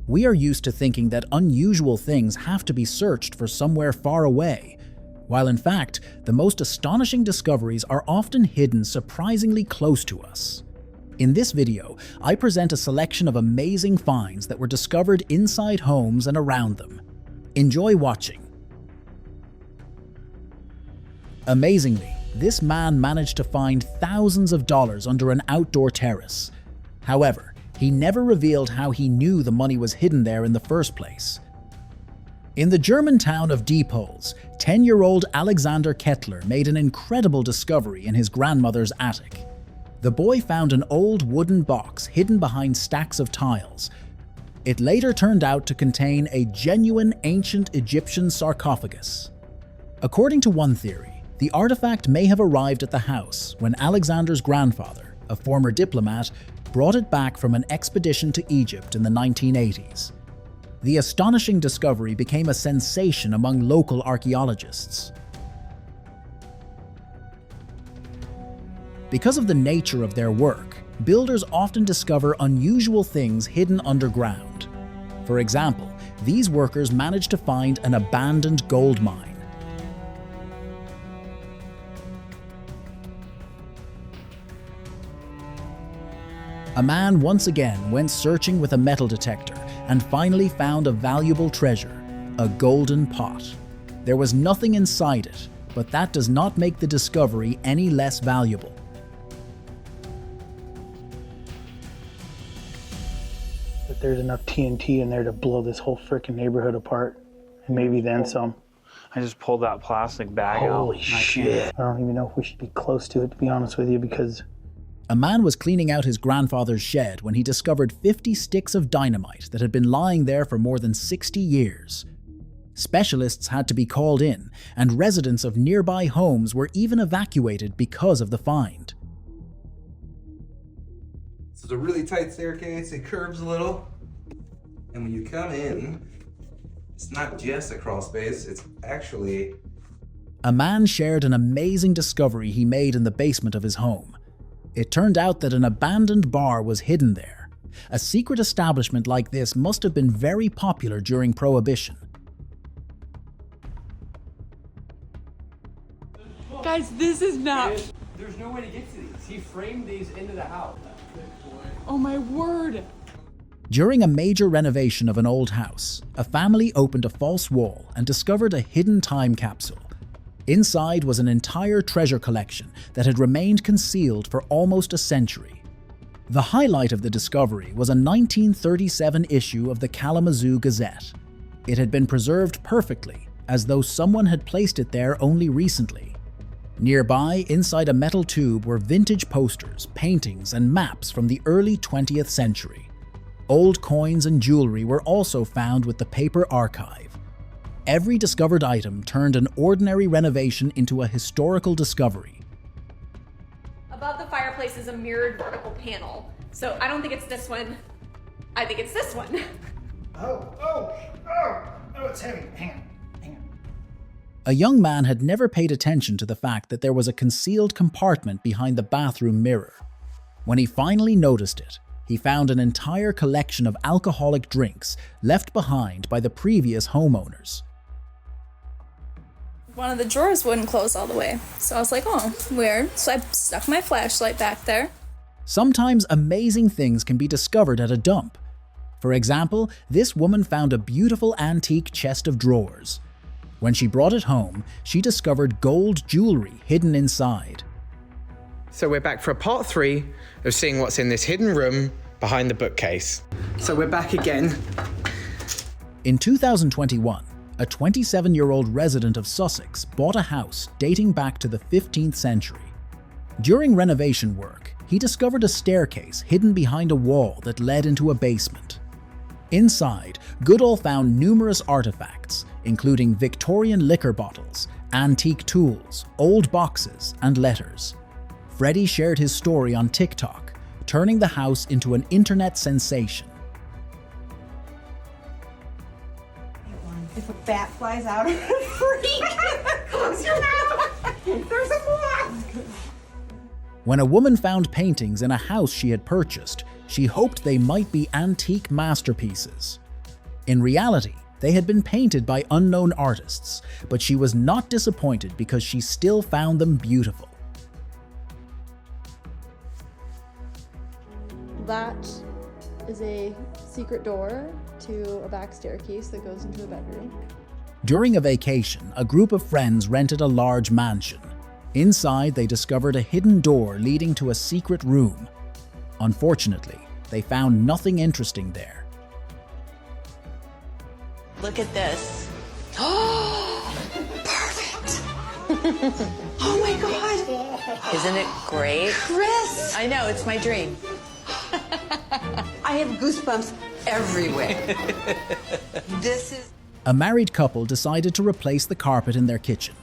We are used to thinking that unusual things have to be searched for somewhere far away, while in fact, the most astonishing discoveries are often hidden surprisingly close to us. In this video, I present a selection of amazing finds that were discovered inside homes and around them. Enjoy watching. Amazingly, this man managed to find thousands of dollars under an outdoor terrace. However, he never revealed how he knew the money was hidden there in the first place. In the German town of Diepholz, 10-year-old Alexander Kettler made an incredible discovery in his grandmother's attic. The boy found an old wooden box hidden behind stacks of tiles. It later turned out to contain a genuine ancient Egyptian sarcophagus. According to one theory, the artifact may have arrived at the house when Alexander's grandfather, a former diplomat, brought it back from an expedition to Egypt in the 1980s. The astonishing discovery became a sensation among local archaeologists. Because of the nature of their work, builders often discover unusual things hidden underground. For example, these workers managed to find an abandoned gold mine. A man once again went searching with a metal detector and finally found a valuable treasure, a golden pot. There was nothing inside it, but that does not make the discovery any less valuable. That there's enough TNT in there to blow this whole freaking neighborhood apart, and maybe then some. I just pulled that plastic bag out. Holy shit. I don't even know if we should be close to it, to be honest with you, because a man was cleaning out his grandfather's shed when he discovered 50 sticks of dynamite that had been lying there for more than 60 years. Specialists had to be called in, and residents of nearby homes were even evacuated because of the find. So it's a really tight staircase, it curves a little, and when you come in, it's not just a crawl space, it's actually... A man shared an amazing discovery he made in the basement of his home. It turned out that an abandoned bar was hidden there. A secret establishment like this must have been very popular during Prohibition. Guys, this is not... There's no way to get to these. He framed these into the house. Oh my word. During a major renovation of an old house, a family opened a false wall and discovered a hidden time capsule. Inside was an entire treasure collection that had remained concealed for almost a century. The highlight of the discovery was a 1937 issue of the Kalamazoo Gazette. It had been preserved perfectly, as though someone had placed it there only recently. Nearby, inside a metal tube, were vintage posters, paintings, and maps from the early 20th century. Old coins and jewelry were also found with the paper archive. Every discovered item turned an ordinary renovation into a historical discovery. Above the fireplace is a mirrored vertical panel. So I don't think it's this one. I think it's this one. Oh, it's heavy. Hang on. A young man had never paid attention to the fact that there was a concealed compartment behind the bathroom mirror. When he finally noticed it, he found an entire collection of alcoholic drinks left behind by the previous homeowners. One of the drawers wouldn't close all the way, so I was like, oh, weird. So I stuck my flashlight back there. Sometimes amazing things can be discovered at a dump. For example, this woman found a beautiful antique chest of drawers. When she brought it home, she discovered gold jewelry hidden inside. So we're back for a part 3 of seeing what's in this hidden room behind the bookcase. So we're back again. In 2021, a 27-year-old resident of Sussex bought a house dating back to the 15th century. During renovation work, he discovered a staircase hidden behind a wall that led into a basement. Inside, Goodall found numerous artifacts, including Victorian liquor bottles, antique tools, old boxes, and letters. Freddie shared his story on TikTok, turning the house into an internet sensation. If a bat flies out of the freak, close your mouth. There's a moth. When a woman found paintings in a house she had purchased, she hoped they might be antique masterpieces. In reality, they had been painted by unknown artists, but she was not disappointed because she still found them beautiful. That is a secret door to a back staircase that goes into a bedroom. During a vacation, a group of friends rented a large mansion. Inside, they discovered a hidden door leading to a secret room. Unfortunately, they found nothing interesting there. Look at this. Oh, perfect. Oh my God. Isn't it great? Chris! I know, it's my dream. I have goosebumps everywhere. This is... A married couple decided to replace the carpet in their kitchen.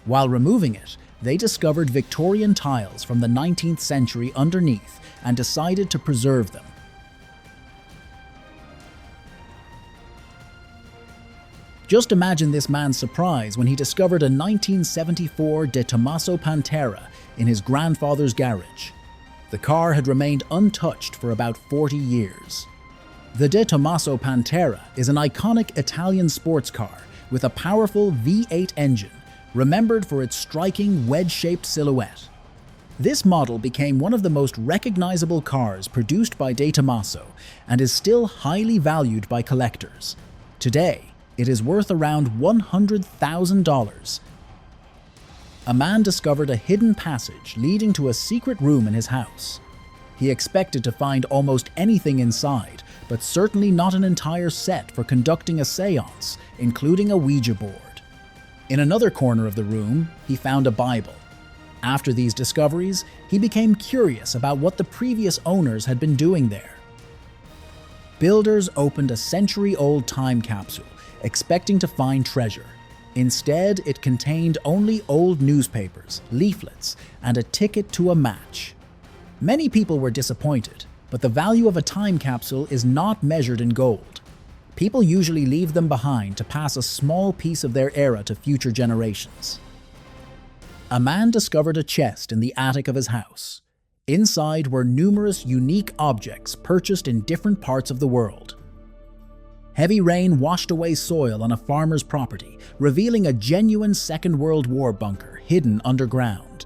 While removing it, they discovered Victorian tiles from the 19th century underneath and decided to preserve them. Just imagine this man's surprise when he discovered a 1974 De Tomaso Pantera in his grandfather's garage. The car had remained untouched for about 40 years. The De Tomaso Pantera is an iconic Italian sports car with a powerful V8 engine, remembered for its striking wedge-shaped silhouette. This model became one of the most recognizable cars produced by De Tomaso and is still highly valued by collectors. Today, it is worth around $100,000. A man discovered a hidden passage leading to a secret room in his house. He expected to find almost anything inside, but certainly not an entire set for conducting a seance, including a Ouija board. In another corner of the room, he found a Bible. After these discoveries, he became curious about what the previous owners had been doing there. Builders opened a century-old time capsule, expecting to find treasure. Instead, it contained only old newspapers, leaflets, and a ticket to a match. Many people were disappointed, but the value of a time capsule is not measured in gold. People usually leave them behind to pass a small piece of their era to future generations. A man discovered a chest in the attic of his house. Inside were numerous unique objects purchased in different parts of the world. Heavy rain washed away soil on a farmer's property, revealing a genuine Second World War bunker hidden underground.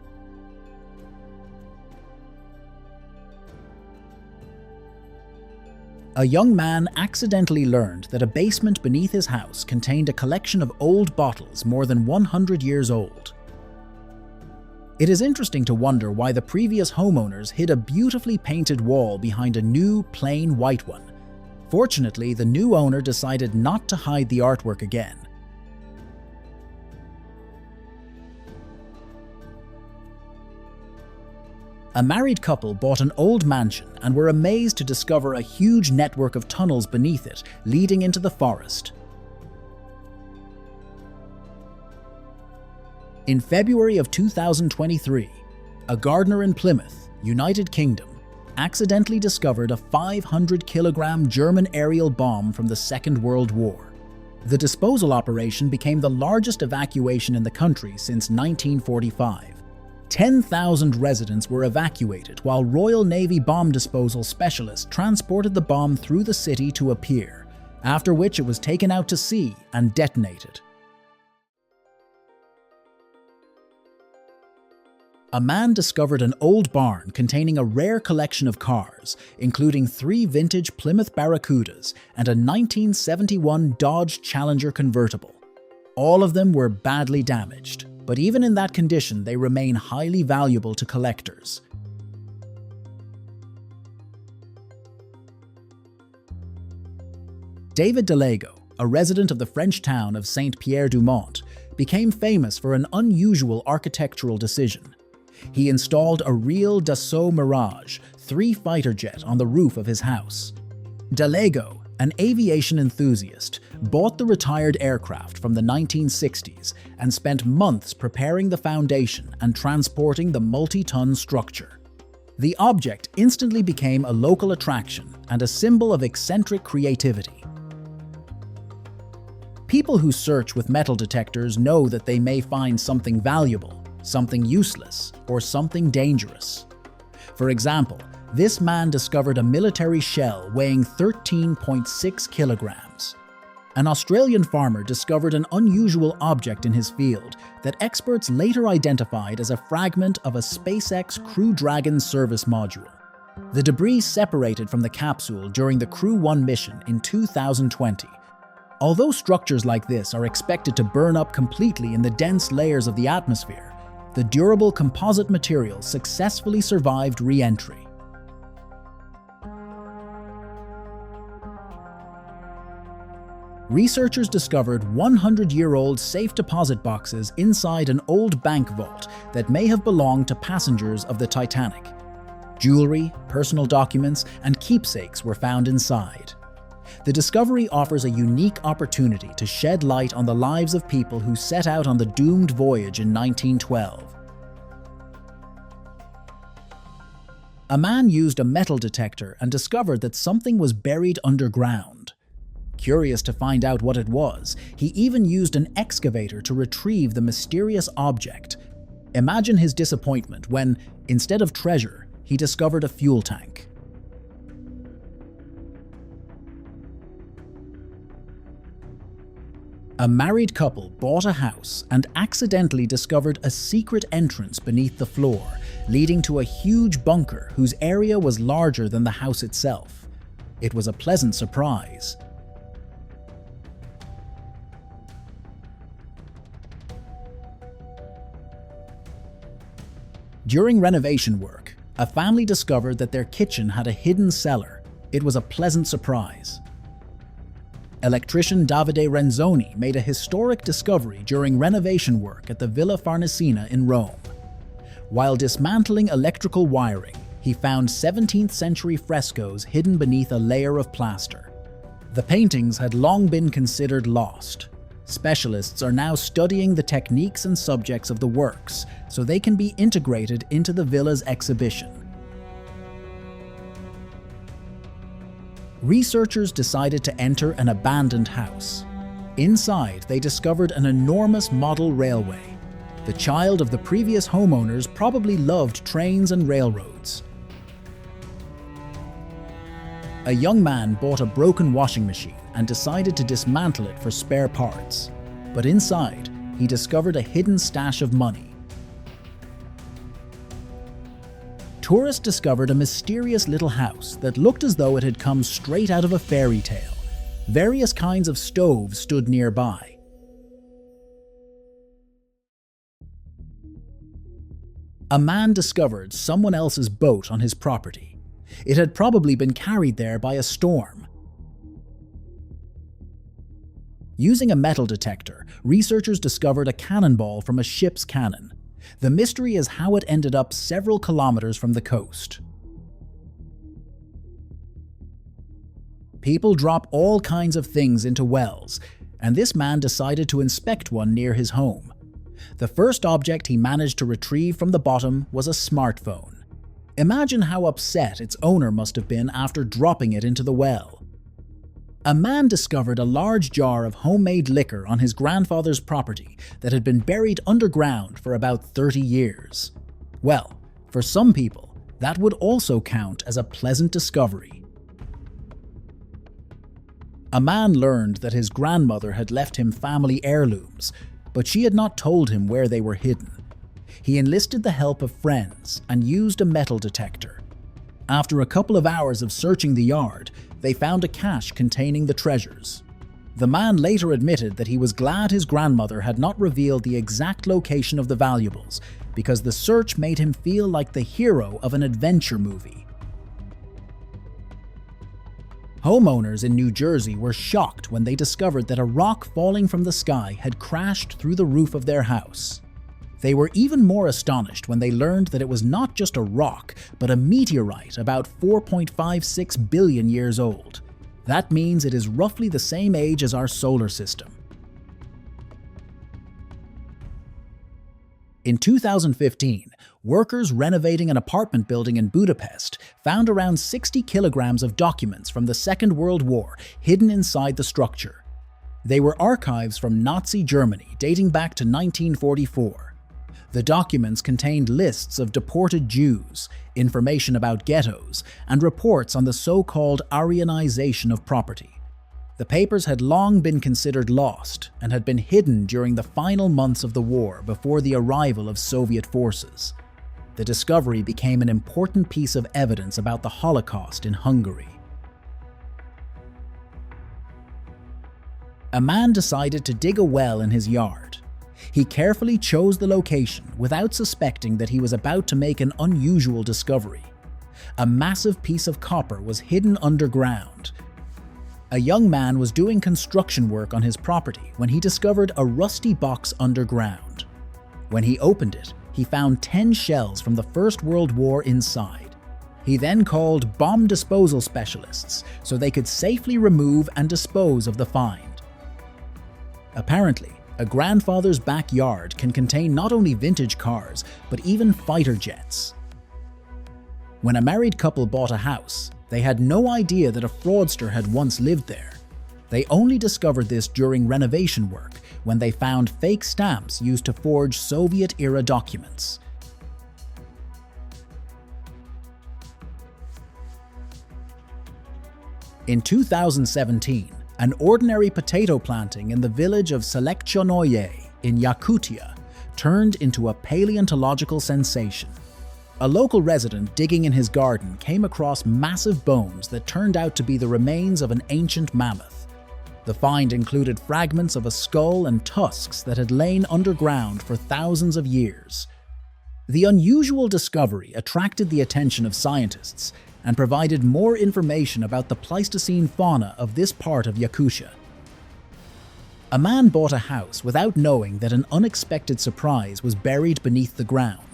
A young man accidentally learned that a basement beneath his house contained a collection of old bottles more than 100 years old. It is interesting to wonder why the previous homeowners hid a beautifully painted wall behind a new, plain white one. Fortunately, the new owner decided not to hide the artwork again. A married couple bought an old mansion and were amazed to discover a huge network of tunnels beneath it, leading into the forest. In February of 2023, a gardener in Plymouth, United Kingdom, accidentally discovered a 500-kilogram German aerial bomb from the Second World War. The disposal operation became the largest evacuation in the country since 1945. 10,000 residents were evacuated while Royal Navy bomb disposal specialists transported the bomb through the city to a pier, after which it was taken out to sea and detonated. A man discovered an old barn containing a rare collection of cars, including 3 vintage Plymouth Barracudas and a 1971 Dodge Challenger convertible. All of them were badly damaged, but even in that condition, they remain highly valuable to collectors. David Delago, a resident of the French town of Saint-Pierre-du-Mont, became famous for an unusual architectural decision. He installed a real Dassault Mirage 3 fighter jet on the roof of his house. Delago, an aviation enthusiast, bought the retired aircraft from the 1960s and spent months preparing the foundation and transporting the multi-ton structure. The object instantly became a local attraction and a symbol of eccentric creativity. People who search with metal detectors know that they may find something valuable, something useless, or something dangerous. For example, this man discovered a military shell weighing 13.6 kilograms. An Australian farmer discovered an unusual object in his field that experts later identified as a fragment of a SpaceX Crew Dragon service module. The debris separated from the capsule during the Crew 1 mission in 2020. Although structures like this are expected to burn up completely in the dense layers of the atmosphere, the durable composite material successfully survived re-entry. Researchers discovered 100-year-old safe deposit boxes inside an old bank vault that may have belonged to passengers of the Titanic. Jewelry, personal documents, and keepsakes were found inside. The discovery offers a unique opportunity to shed light on the lives of people who set out on the doomed voyage in 1912. A man used a metal detector and discovered that something was buried underground. Curious to find out what it was, he even used an excavator to retrieve the mysterious object. Imagine his disappointment when, instead of treasure, he discovered a fuel tank. A married couple bought a house and accidentally discovered a secret entrance beneath the floor, leading to a huge bunker whose area was larger than the house itself. It was a pleasant surprise. During renovation work, a family discovered that their kitchen had a hidden cellar. It was a pleasant surprise. Electrician Davide Renzoni made a historic discovery during renovation work at the Villa Farnesina in Rome. While dismantling electrical wiring, he found 17th century frescoes hidden beneath a layer of plaster. The paintings had long been considered lost. Specialists are now studying the techniques and subjects of the works so they can be integrated into the villa's exhibition. Researchers decided to enter an abandoned house. Inside, they discovered an enormous model railway. The child of the previous homeowners probably loved trains and railroads. A young man bought a broken washing machine and decided to dismantle it for spare parts. But inside, he discovered a hidden stash of money. Tourists discovered a mysterious little house that looked as though it had come straight out of a fairy tale. Various kinds of stoves stood nearby. A man discovered someone else's boat on his property. It had probably been carried there by a storm. Using a metal detector, researchers discovered a cannonball from a ship's cannon. The mystery is how it ended up several kilometers from the coast. People drop all kinds of things into wells, and this man decided to inspect one near his home. The first object he managed to retrieve from the bottom was a smartphone. Imagine how upset its owner must have been after dropping it into the well. A man discovered a large jar of homemade liquor on his grandfather's property that had been buried underground for about 30 years. Well, for some people, that would also count as a pleasant discovery. A man learned that his grandmother had left him family heirlooms, but she had not told him where they were hidden. He enlisted the help of friends and used a metal detector. After a couple of hours of searching the yard, they found a cache containing the treasures. The man later admitted that he was glad his grandmother had not revealed the exact location of the valuables, because the search made him feel like the hero of an adventure movie. Homeowners in New Jersey were shocked when they discovered that a rock falling from the sky had crashed through the roof of their house. They were even more astonished when they learned that it was not just a rock, but a meteorite about 4.56 billion years old. That means it is roughly the same age as our solar system. In 2015, workers renovating an apartment building in Budapest found around 60 kilograms of documents from the Second World War hidden inside the structure. They were archives from Nazi Germany dating back to 1944. The documents contained lists of deported Jews, information about ghettos, and reports on the so-called Aryanization of property. The papers had long been considered lost and had been hidden during the final months of the war before the arrival of Soviet forces. The discovery became an important piece of evidence about the Holocaust in Hungary. A man decided to dig a well in his yard. He carefully chose the location without suspecting that he was about to make an unusual discovery. A massive piece of copper was hidden underground. A young man was doing construction work on his property when he discovered a rusty box underground. When he opened it, he found 10 shells from the First World War inside. He then called bomb disposal specialists so they could safely remove and dispose of the find. Apparently, a grandfather's backyard can contain not only vintage cars, but even fighter jets. When a married couple bought a house, they had no idea that a fraudster had once lived there. They only discovered this during renovation work, when they found fake stamps used to forge Soviet-era documents. In 2017, an ordinary potato planting in the village of Selekchonoye in Yakutia turned into a paleontological sensation. A local resident digging in his garden came across massive bones that turned out to be the remains of an ancient mammoth. The find included fragments of a skull and tusks that had lain underground for thousands of years. The unusual discovery attracted the attention of scientists and provided more information about the Pleistocene fauna of this part of Yakutia. A man bought a house without knowing that an unexpected surprise was buried beneath the ground.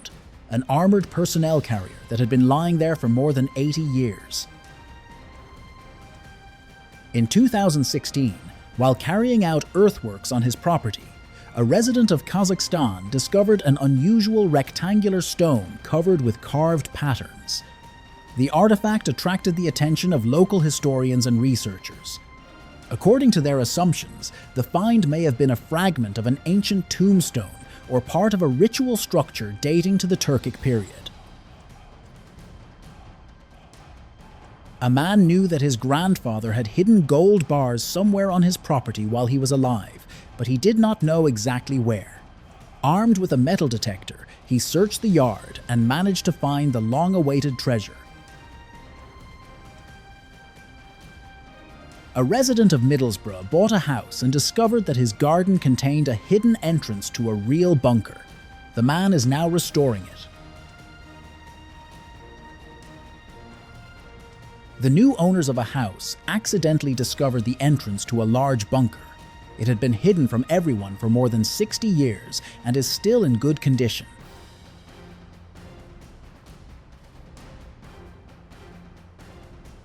An armored personnel carrier that had been lying there for more than 80 years. In 2016, while carrying out earthworks on his property, a resident of Kazakhstan discovered an unusual rectangular stone covered with carved patterns. The artifact attracted the attention of local historians and researchers. According to their assumptions, the find may have been a fragment of an ancient tombstone or part of a ritual structure dating to the Turkic period. A man knew that his grandfather had hidden gold bars somewhere on his property while he was alive, but he did not know exactly where. Armed with a metal detector, he searched the yard and managed to find the long-awaited treasure. A resident of Middlesbrough bought a house and discovered that his garden contained a hidden entrance to a real bunker. The man is now restoring it. The new owners of a house accidentally discovered the entrance to a large bunker. It had been hidden from everyone for more than 60 years and is still in good condition.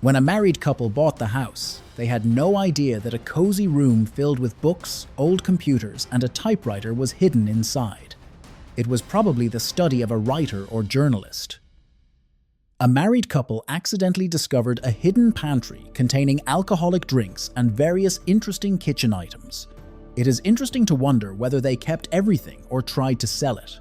When a married couple bought the house, they had no idea that a cozy room filled with books, old computers, and a typewriter was hidden inside. It was probably the study of a writer or journalist. A married couple accidentally discovered a hidden pantry containing alcoholic drinks and various interesting kitchen items. It is interesting to wonder whether they kept everything or tried to sell it.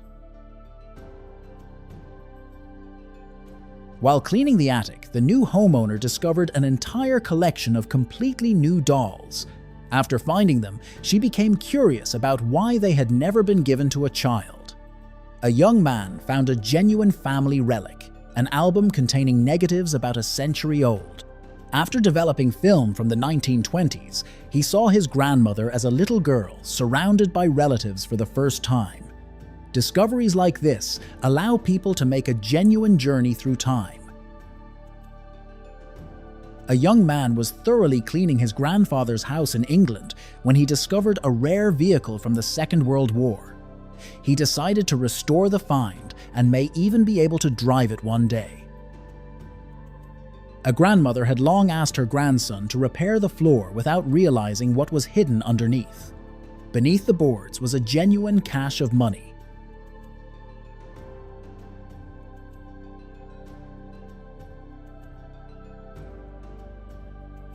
While cleaning the attic, the new homeowner discovered an entire collection of completely new dolls. After finding them, she became curious about why they had never been given to a child. A young man found a genuine family relic, an album containing negatives about a century old. After developing film from the 1920s, he saw his grandmother as a little girl surrounded by relatives for the first time. Discoveries like this allow people to make a genuine journey through time. A young man was thoroughly cleaning his grandfather's house in England when he discovered a rare vehicle from the Second World War. He decided to restore the find and may even be able to drive it one day. A grandmother had long asked her grandson to repair the floor without realizing what was hidden underneath. Beneath the boards was a genuine cache of money.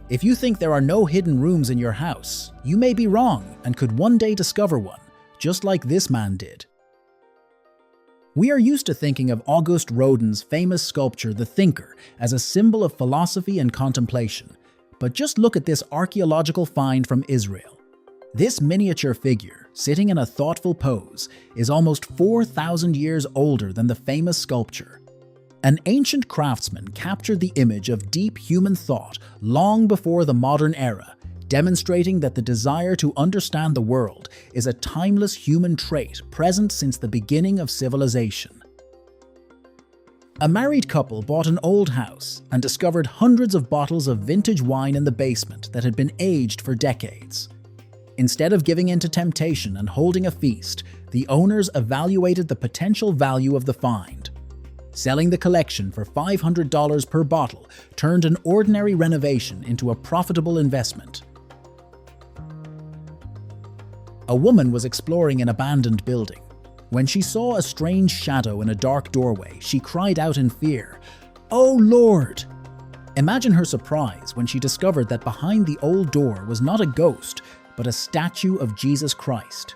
If you think there are no hidden rooms in your house, you may be wrong and could one day discover one, just like this man did. We are used to thinking of Auguste Rodin's famous sculpture, The Thinker, as a symbol of philosophy and contemplation. But just look at this archaeological find from Israel. This miniature figure, sitting in a thoughtful pose, is almost 4,000 years older than the famous sculpture. An ancient craftsman captured the image of deep human thought long before the modern era, demonstrating that the desire to understand the world is a timeless human trait present since the beginning of civilization. A married couple bought an old house and discovered hundreds of bottles of vintage wine in the basement that had been aged for decades. Instead of giving in to temptation and holding a feast, the owners evaluated the potential value of the find. Selling the collection for $500 per bottle turned an ordinary renovation into a profitable investment. A woman was exploring an abandoned building. When she saw a strange shadow in a dark doorway, she cried out in fear, "Oh Lord!" Imagine her surprise when she discovered that behind the old door was not a ghost, but a statue of Jesus Christ.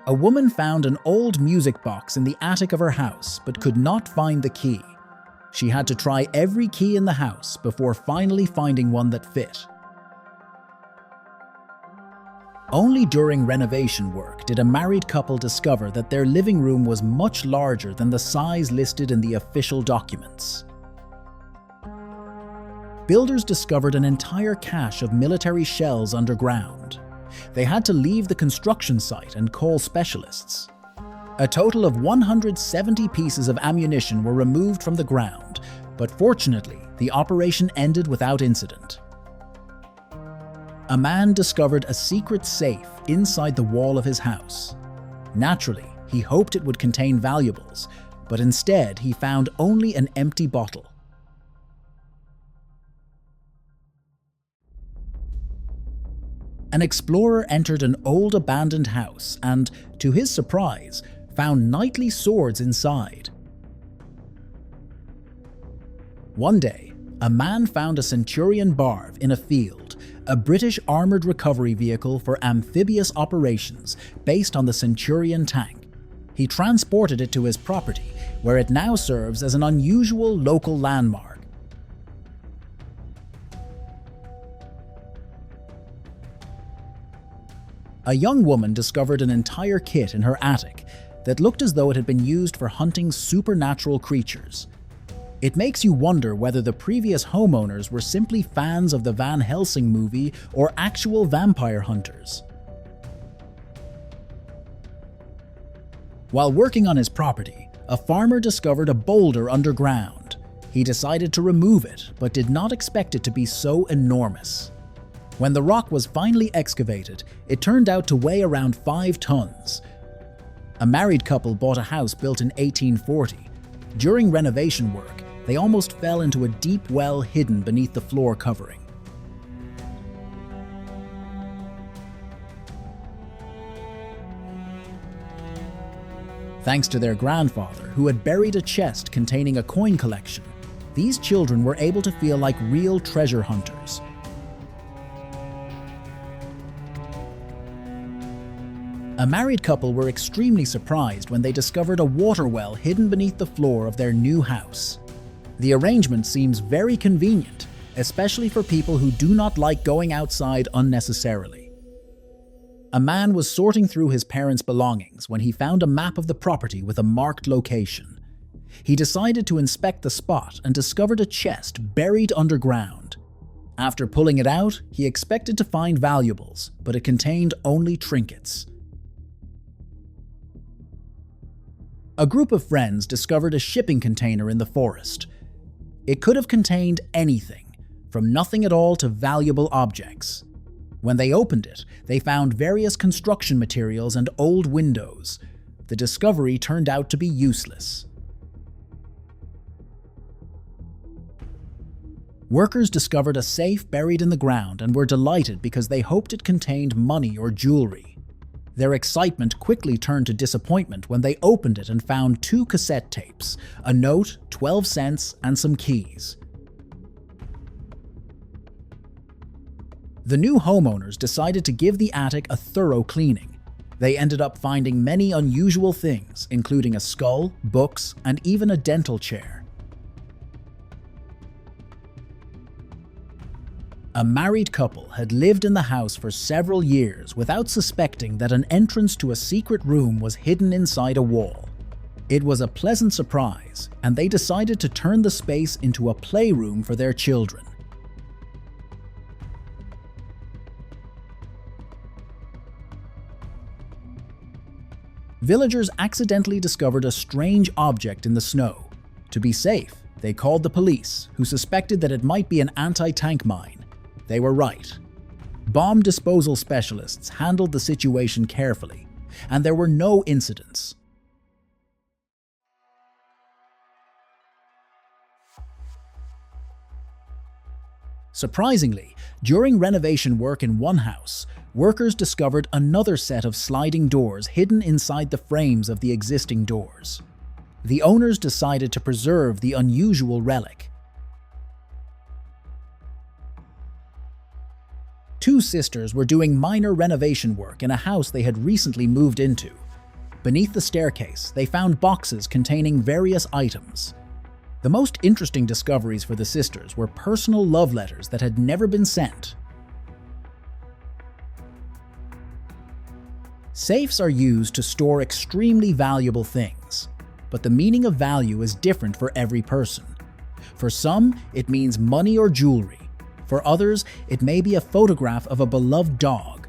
A woman found an old music box in the attic of her house, but could not find the key. She had to try every key in the house before finally finding one that fit. Only during renovation work did a married couple discover that their living room was much larger than the size listed in the official documents. Builders discovered an entire cache of military shells underground. They had to leave the construction site and call specialists. A total of 170 pieces of ammunition were removed from the ground, but fortunately, the operation ended without incident. A man discovered a secret safe inside the wall of his house. Naturally, he hoped it would contain valuables, but instead he found only an empty bottle. An explorer entered an old abandoned house and, to his surprise, found knightly swords inside. One day, a man found a Centurion Barv in a field, a British armoured recovery vehicle for amphibious operations based on the Centurion tank. He transported it to his property, where it now serves as an unusual local landmark. A young woman discovered an entire kit in her attic that looked as though it had been used for hunting supernatural creatures. It makes you wonder whether the previous homeowners were simply fans of the Van Helsing movie or actual vampire hunters. While working on his property, a farmer discovered a boulder underground. He decided to remove it, but did not expect it to be so enormous. When the rock was finally excavated, it turned out to weigh around 5 tons. A married couple bought a house built in 1840. During renovation work, they almost fell into a deep well hidden beneath the floor covering. Thanks to their grandfather, who had buried a chest containing a coin collection, these children were able to feel like real treasure hunters. A married couple were extremely surprised when they discovered a water well hidden beneath the floor of their new house. The arrangement seems very convenient, especially for people who do not like going outside unnecessarily. A man was sorting through his parents' belongings when he found a map of the property with a marked location. He decided to inspect the spot and discovered a chest buried underground. After pulling it out, he expected to find valuables, but it contained only trinkets. A group of friends discovered a shipping container in the forest. It could have contained anything, from nothing at all to valuable objects. When they opened it, they found various construction materials and old windows. The discovery turned out to be useless. Workers discovered a safe buried in the ground and were delighted because they hoped it contained money or jewelry. Their excitement quickly turned to disappointment when they opened it and found 2 cassette tapes, a note, 12 cents, and some keys. The new homeowners decided to give the attic a thorough cleaning. They ended up finding many unusual things, including a skull, books, and even a dental chair. A married couple had lived in the house for several years without suspecting that an entrance to a secret room was hidden inside a wall. It was a pleasant surprise, and they decided to turn the space into a playroom for their children. Villagers accidentally discovered a strange object in the snow. To be safe, they called the police, who suspected that it might be an anti-tank mine. They were right. Bomb disposal specialists handled the situation carefully, and there were no incidents. Surprisingly, during renovation work in one house, workers discovered another set of sliding doors hidden inside the frames of the existing doors. The owners decided to preserve the unusual relic. Two sisters were doing minor renovation work in a house they had recently moved into. Beneath the staircase, they found boxes containing various items. The most interesting discoveries for the sisters were personal love letters that had never been sent. Safes are used to store extremely valuable things, but the meaning of value is different for every person. For some, it means money or jewelry. For others, it may be a photograph of a beloved dog.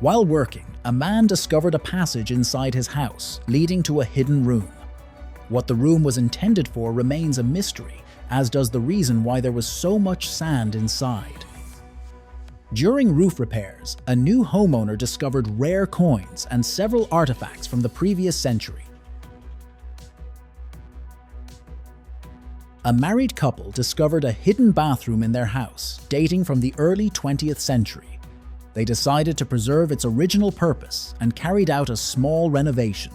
While working, a man discovered a passage inside his house, leading to a hidden room. What the room was intended for remains a mystery, as does the reason why there was so much sand inside. During roof repairs, a new homeowner discovered rare coins and several artifacts from the previous century. A married couple discovered a hidden bathroom in their house, dating from the early 20th century. They decided to preserve its original purpose and carried out a small renovation.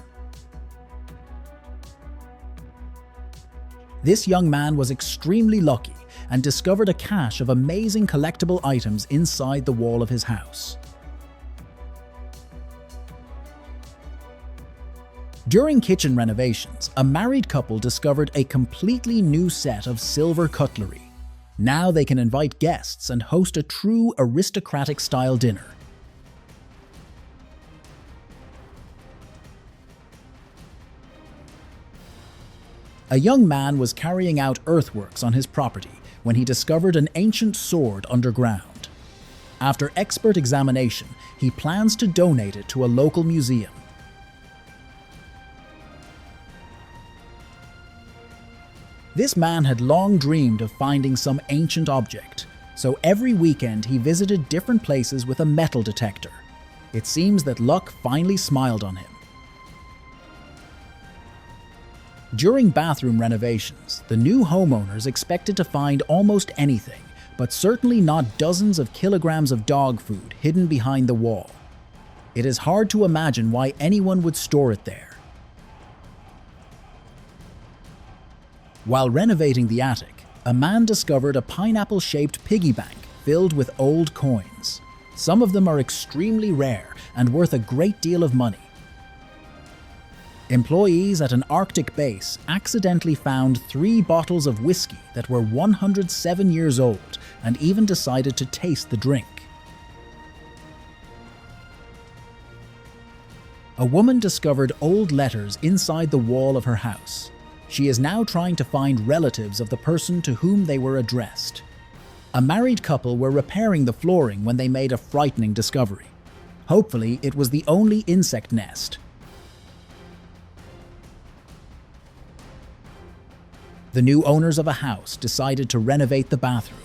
This young man was extremely lucky and discovered a cache of amazing collectible items inside the wall of his house. During kitchen renovations, a married couple discovered a completely new set of silver cutlery. Now they can invite guests and host a true aristocratic-style dinner. A young man was carrying out earthworks on his property when he discovered an ancient sword underground. After expert examination, he plans to donate it to a local museum. This man had long dreamed of finding some ancient object, so every weekend he visited different places with a metal detector. It seems that luck finally smiled on him. During bathroom renovations, the new homeowners expected to find almost anything, but certainly not dozens of kilograms of dog food hidden behind the wall. It is hard to imagine why anyone would store it there. While renovating the attic, a man discovered a pineapple-shaped piggy bank filled with old coins. Some of them are extremely rare and worth a great deal of money. Employees at an Arctic base accidentally found 3 bottles of whiskey that were 107 years old and even decided to taste the drink. A woman discovered old letters inside the wall of her house. She is now trying to find relatives of the person to whom they were addressed. A married couple were repairing the flooring when they made a frightening discovery. Hopefully, it was the only insect nest. The new owners of a house decided to renovate the bathroom.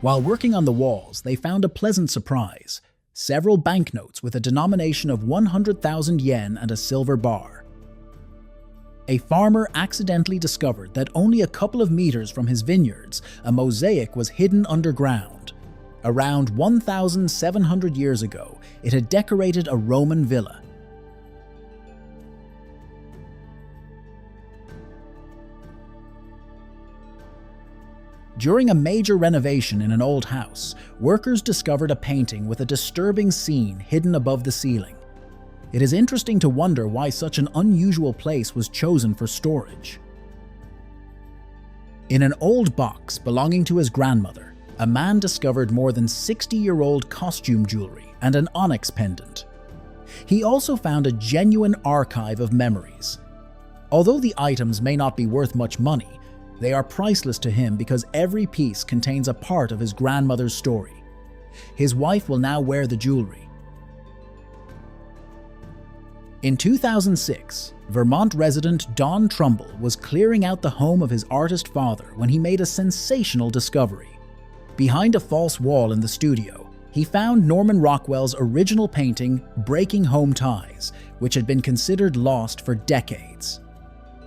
While working on the walls, they found a pleasant surprise: several banknotes with a denomination of 100,000 yen and a silver bar. A farmer accidentally discovered that only a couple of meters from his vineyards, a mosaic was hidden underground. Around 1,700 years ago, it had decorated a Roman villa. During a major renovation in an old house, workers discovered a painting with a disturbing scene hidden above the ceiling. It is interesting to wonder why such an unusual place was chosen for storage. In an old box belonging to his grandmother, a man discovered more than 60-year-old costume jewelry and an onyx pendant. He also found a genuine archive of memories. Although the items may not be worth much money, they are priceless to him because every piece contains a part of his grandmother's story. His wife will now wear the jewelry. In 2006, Vermont resident Don Trumbull was clearing out the home of his artist father when he made a sensational discovery. Behind a false wall in the studio, he found Norman Rockwell's original painting, Breaking Home Ties, which had been considered lost for decades.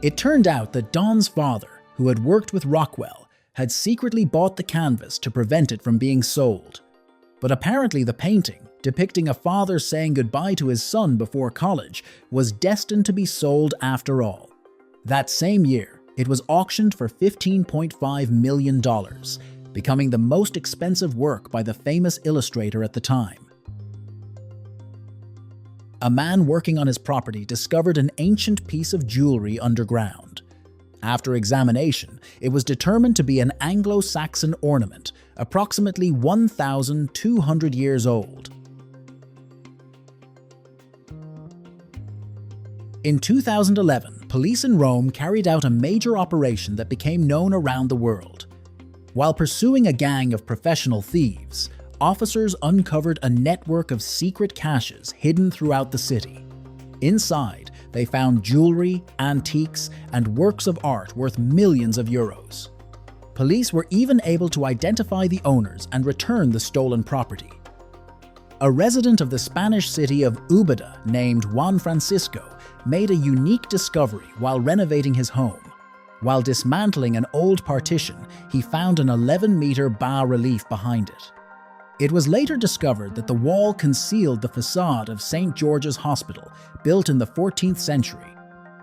It turned out that Don's father, who had worked with Rockwell, had secretly bought the canvas to prevent it from being sold. But apparently the painting, depicting a father saying goodbye to his son before college, was destined to be sold after all. That same year, it was auctioned for $15.5 million, becoming the most expensive work by the famous illustrator at the time. A man working on his property discovered an ancient piece of jewelry underground. After examination, it was determined to be an Anglo-Saxon ornament, approximately 1,200 years old. In 2011, police in Rome carried out a major operation that became known around the world. While pursuing a gang of professional thieves, officers uncovered a network of secret caches hidden throughout the city. Inside, they found jewelry, antiques, and works of art worth millions of euros. Police were even able to identify the owners and return the stolen property. A resident of the Spanish city of Úbeda named Juan Francisco made a unique discovery while renovating his home. While dismantling an old partition, he found an 11-meter bas-relief behind it. It was later discovered that the wall concealed the facade of St. George's Hospital, built in the 14th century,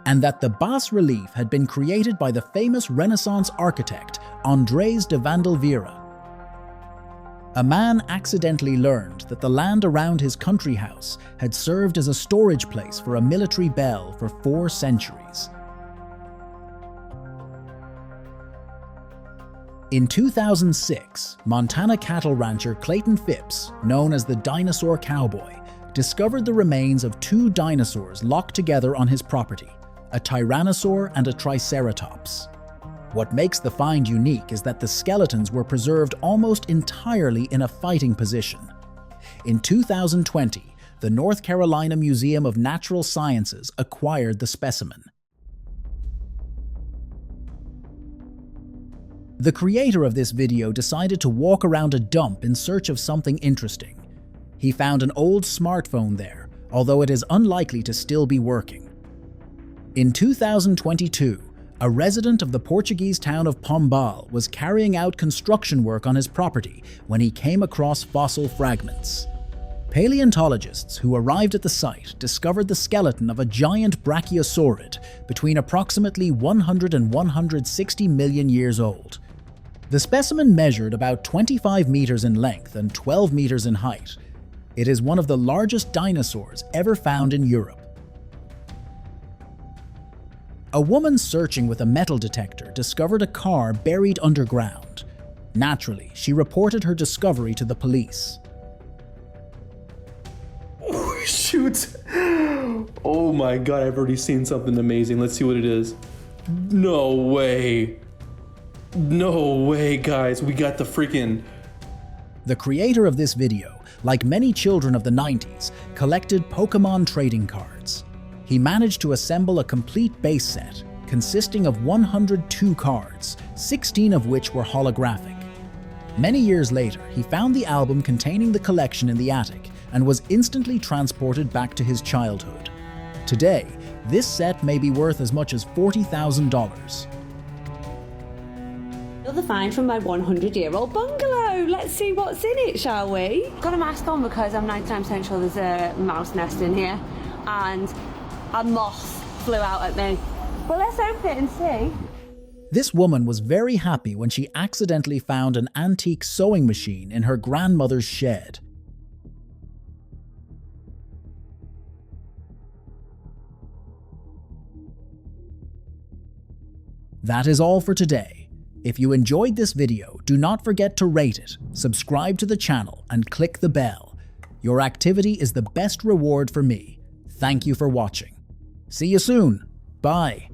and that the bas-relief had been created by the famous Renaissance architect Andrés de Vandelvira. A man accidentally learned that the land around his country house had served as a storage place for a military bell for 4 centuries. In 2006, Montana cattle rancher Clayton Phipps, known as the Dinosaur Cowboy, discovered the remains of 2 dinosaurs locked together on his property, a Tyrannosaur and a Triceratops. What makes the find unique is that the skeletons were preserved almost entirely in a fighting position. In 2020, the North Carolina Museum of Natural Sciences acquired the specimen. The creator of this video decided to walk around a dump in search of something interesting. He found an old smartphone there, although it is unlikely to still be working. In 2022, a resident of the Portuguese town of Pombal was carrying out construction work on his property when he came across fossil fragments. Paleontologists who arrived at the site discovered the skeleton of a giant brachiosaurid between approximately 100 and 160 million years old. The specimen measured about 25 meters in length and 12 meters in height. It is one of the largest dinosaurs ever found in Europe. A woman searching with a metal detector discovered a car buried underground. Naturally, she reported her discovery to the police. Oh, shoot. Oh my god, I've already seen something amazing. Let's see what it is. No way. No way, guys. We got the freaking... The creator of this video, like many children of the 90s, collected Pokemon trading cards. He managed to assemble a complete base set, consisting of 102 cards, 16 of which were holographic. Many years later, he found the album containing the collection in the attic and was instantly transported back to his childhood. Today, this set may be worth as much as $40,000. Another find from my 100-year-old bungalow. Let's see what's in it, shall we? Got a mask on because I'm 99% sure there's a mouse nest in here and a moth flew out at me. But let's open it and see. This woman was very happy when she accidentally found an antique sewing machine in her grandmother's shed. That is all for today. If you enjoyed this video, do not forget to rate it, subscribe to the channel, and click the bell. Your activity is the best reward for me. Thank you for watching. See you soon. Bye.